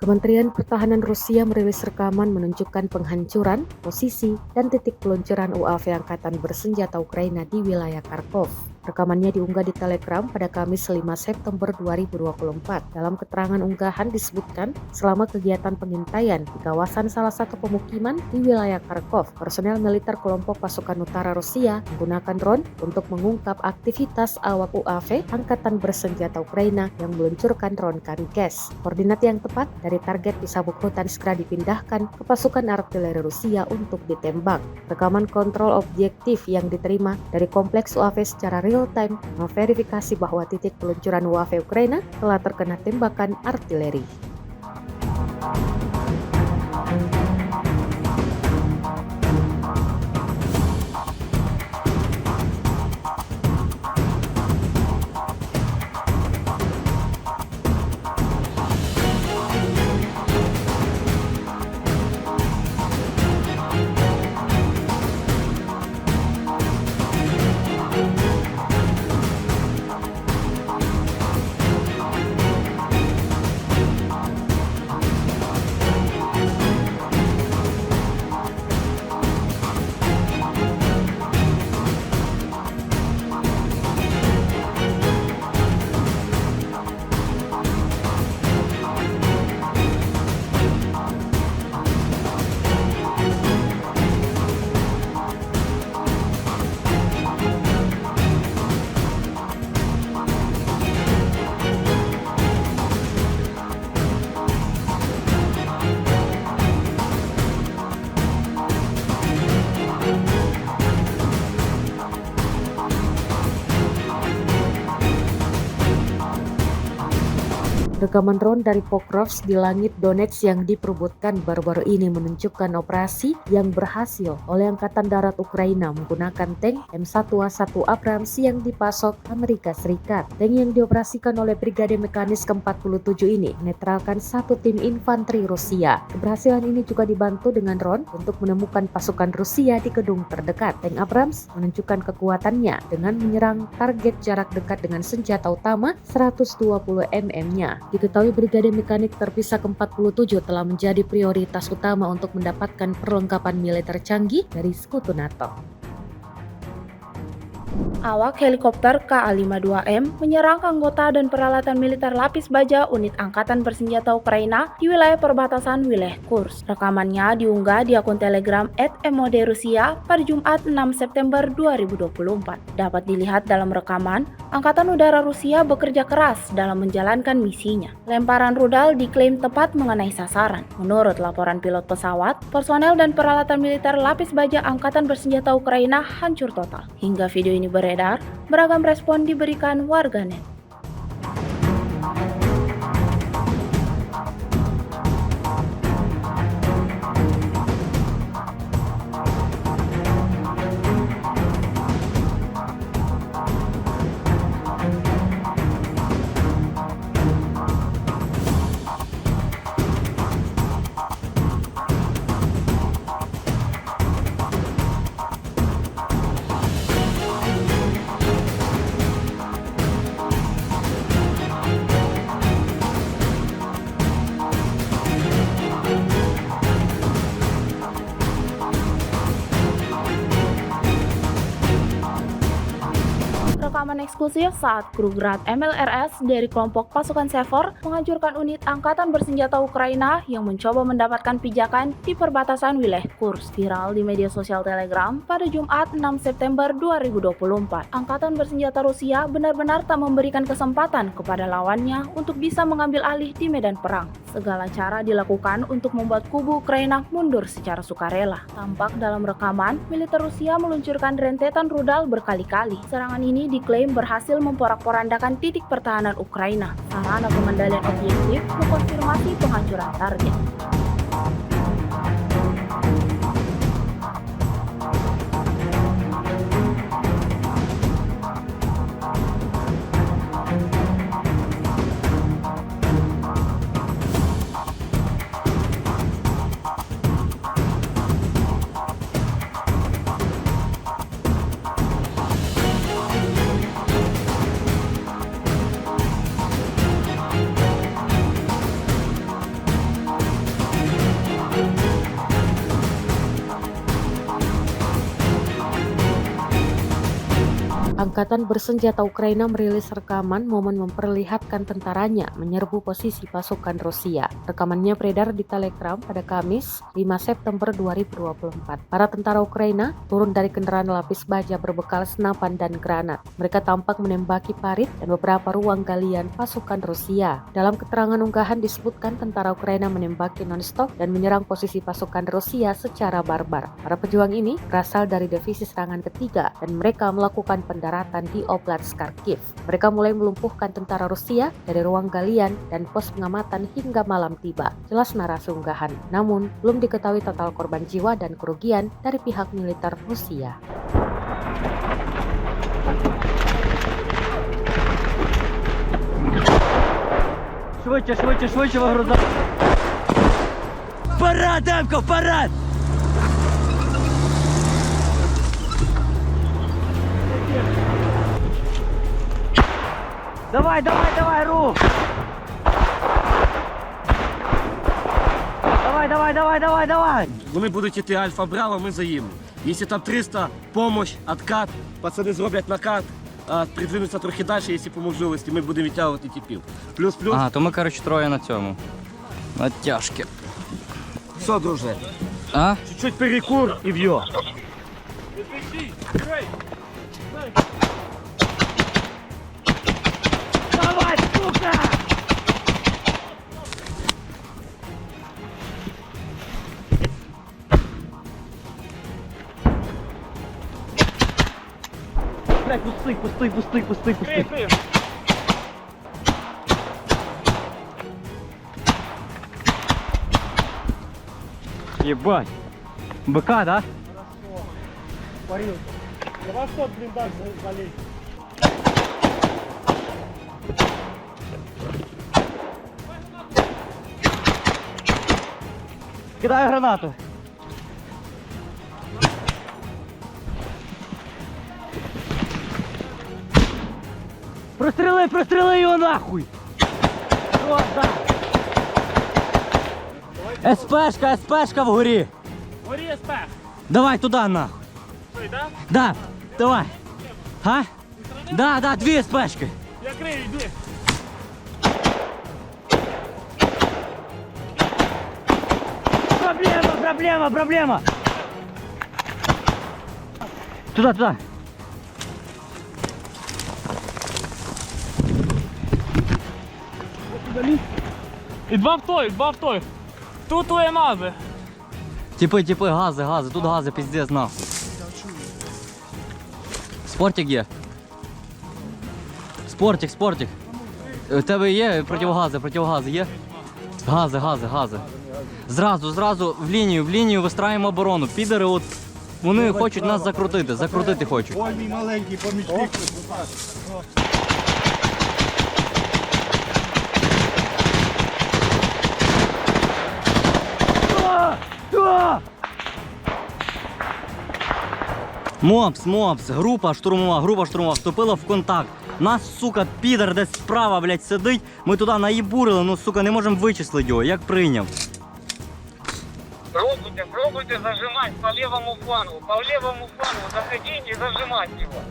Kementerian Pertahanan Rusia merilis rekaman menunjukkan penghancuran, posisi, dan titik peluncuran UAV Angkatan Bersenjata Ukraina di wilayah Kharkov. Rekamannya diunggah di Telegram pada Kamis 5 September 2024. Dalam keterangan unggahan disebutkan, selama kegiatan pengintaian di kawasan salah satu pemukiman di wilayah Kharkov, personel militer kelompok pasukan utara Rusia menggunakan drone untuk mengungkap aktivitas awak UAV Angkatan Bersenjata Ukraina yang meluncurkan drone Kamikze. Koordinat yang tepat dari target di sabuk hutan segera dipindahkan ke pasukan artileri Rusia untuk ditembak. Rekaman kontrol objektif yang diterima dari kompleks UAV secara real-time memverifikasi bahwa titik peluncuran UAV Ukraina telah terkena tembakan artileri. Rekaman drone dari Pokrovsk di langit Donetsk yang diperebutkan baru-baru ini menunjukkan operasi yang berhasil oleh Angkatan Darat Ukraina menggunakan tank M1A1 Abrams yang dipasok Amerika Serikat. Tank yang dioperasikan oleh Brigade Mekanis ke-47 ini menetralkan satu tim infanteri Rusia. Keberhasilan ini juga dibantu dengan drone untuk menemukan pasukan Rusia di gedung terdekat. Tank Abrams menunjukkan kekuatannya dengan menyerang target jarak dekat dengan senjata utama 120 mm-nya. Diketahui Brigade Mekanik terpisah ke-47 telah menjadi prioritas utama untuk mendapatkan perlengkapan militer canggih dari sekutu NATO. Awak helikopter Ka-52M menyerang anggota dan peralatan militer lapis baja unit Angkatan Bersenjata Ukraina di wilayah perbatasan wilayah Kursk. Rekamannya diunggah di akun Telegram @MOD Rusia pada Jumat 6 September 2024. Dapat dilihat dalam rekaman, Angkatan Udara Rusia bekerja keras dalam menjalankan misinya. Lemparan rudal diklaim tepat mengenai sasaran. Menurut laporan pilot pesawat, personel dan peralatan militer lapis baja Angkatan Bersenjata Ukraina hancur total. Hingga video ini beredar, beragam respon diberikan warganet. Rekaman eksklusif saat kru Grad MLRS dari kelompok pasukan Sefor menghancurkan unit Angkatan Bersenjata Ukraina yang mencoba mendapatkan pijakan di perbatasan wilayah Kursk. Viral di media sosial Telegram pada Jumat 6 September 2024. Angkatan Bersenjata Rusia benar-benar tak memberikan kesempatan kepada lawannya untuk bisa mengambil alih di medan perang. Segala cara dilakukan untuk membuat kubu Ukraina mundur secara sukarela. Tampak dalam rekaman, militer Rusia meluncurkan rentetan rudal berkali-kali. Serangan ini diklaim berhasil memporak-porandakan titik pertahanan Ukraina. Sarana pengendalian objektif mengkonfirmasi penghancuran target. Angkatan Bersenjata Ukraina merilis rekaman momen memperlihatkan tentaranya menyerbu posisi pasukan Rusia. Rekamannya beredar di Telegram pada Kamis 5 September 2024. Para tentara Ukraina turun dari kendaraan lapis baja berbekal senapan dan granat. Mereka tampak menembaki parit dan beberapa ruang galian pasukan Rusia. Dalam keterangan unggahan disebutkan tentara Ukraina menembaki non-stop dan menyerang posisi pasukan Rusia secara barbar. Para pejuang ini berasal dari divisi serangan ketiga dan mereka melakukan pendaratan di Oblast Kharkiv. Mereka mulai melumpuhkan tentara Rusia dari ruang galian dan pos pengamatan hingga malam tiba. Jelas narasi unggahan. Namun, belum diketahui total korban jiwa dan kerugian dari pihak militer Rusia. Швидше вигруза. Вперед, Демко, вперед! Давай, рух! Давай! Вони будуть іти Альфа-Браво, ми заїдемо. Якщо там 300, помощь, откат, пацани зроблять накат, придвинуться трохи далі, якщо по можливості, ми будемо відтягувати тіпів. Плюс-плюс. Ага, то ми, коротше, троє на цьому. На тяжкі. Все, друже. А? Чуть-чуть перекур і в'йо. Давай, сука! Блядь, пусти. Єбать. БК, да? Давай в тот бліндаж залізь. Кидаю гранату. Простріли його нахуй! СПшка вгорі! Горі СП. Давай туди нахуй! Той, да? Да, давай! А? Да, дві СПшки! Я крию, йди. Проблема! Туда! І два в той. Тут твоє мази. Типи, гази, тут гази, пиздец, нахуй. Спортик є. Спортик. У тебе є противогази є? Гази. Зразу в лінію вистраюємо оборону. Підери, от, вони хочуть нас закрутити хочуть. Ой, мій маленький помічник. Мопс, група штурмова вступила в контакт. Нас, сука, підер десь справа, блядь, сидить. Ми туди наїбурили, ну, сука, не можемо вичислити його, як прийняв. Пробуйте зажимать по левому флангу. Заходить и зажимать его.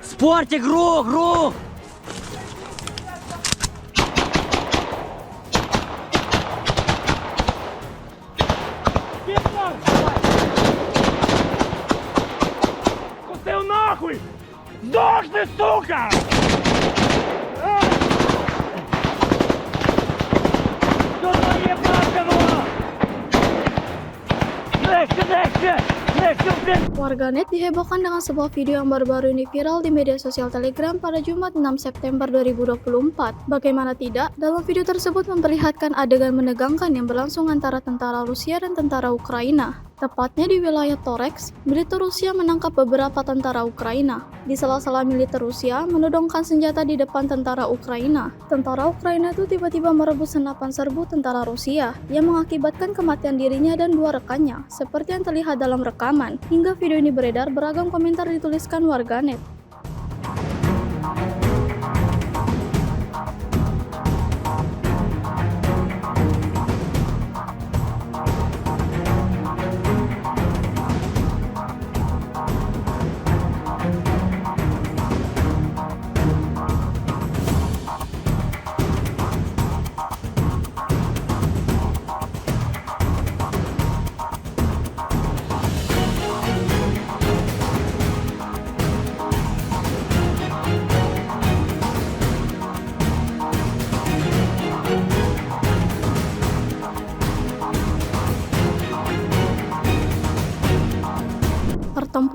Спортик, рух! Пустив нахуй! Здохни, сука! Warganet dihebohkan dengan sebuah video yang baru-baru ini viral di media sosial Telegram pada Jumat 6 September 2024. Bagaimana tidak, dalam video tersebut memperlihatkan adegan menegangkan yang berlangsung antara tentara Rusia dan tentara Ukraina. Tepatnya di wilayah Torex, militer Rusia menangkap beberapa tentara Ukraina. Di sela-sela militer Rusia menodongkan senjata di depan tentara Ukraina. Tentara Ukraina itu tiba-tiba merebut senapan serbu tentara Rusia yang mengakibatkan kematian dirinya dan dua rekannya, seperti yang terlihat dalam rekaman. Hingga video ini beredar, beragam komentar dituliskan warganet.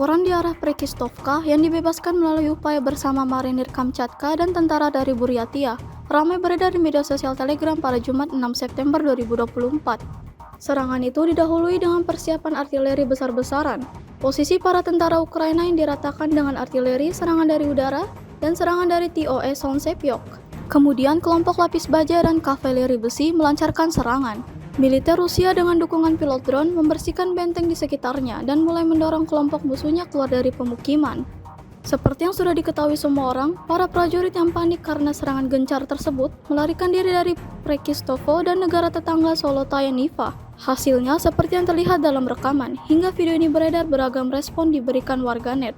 pertempuran di arah Prekistovka yang dibebaskan melalui upaya bersama marinir Kamchatka dan tentara dari Buryatia ramai beredar di media sosial Telegram pada Jumat 6 September 2024. Serangan itu didahului dengan persiapan artileri besar-besaran. Posisi para tentara Ukraina yang diratakan dengan artileri, serangan dari udara, dan serangan dari TOE Sonsepyok. Kemudian kelompok lapis baja dan kavaleri besi melancarkan serangan. Militer Rusia dengan dukungan pilot drone membersihkan benteng di sekitarnya dan mulai mendorong kelompok musuhnya keluar dari pemukiman. Seperti yang sudah diketahui semua orang, para prajurit yang panik karena serangan gencar tersebut melarikan diri dari Prekistovo dan negara tetangga Solotaya Niva. Hasilnya seperti yang terlihat dalam rekaman, hingga video ini beredar beragam respon diberikan warganet.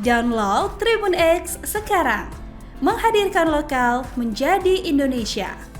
Download Tribun X sekarang, menghadirkan lokal menjadi Indonesia.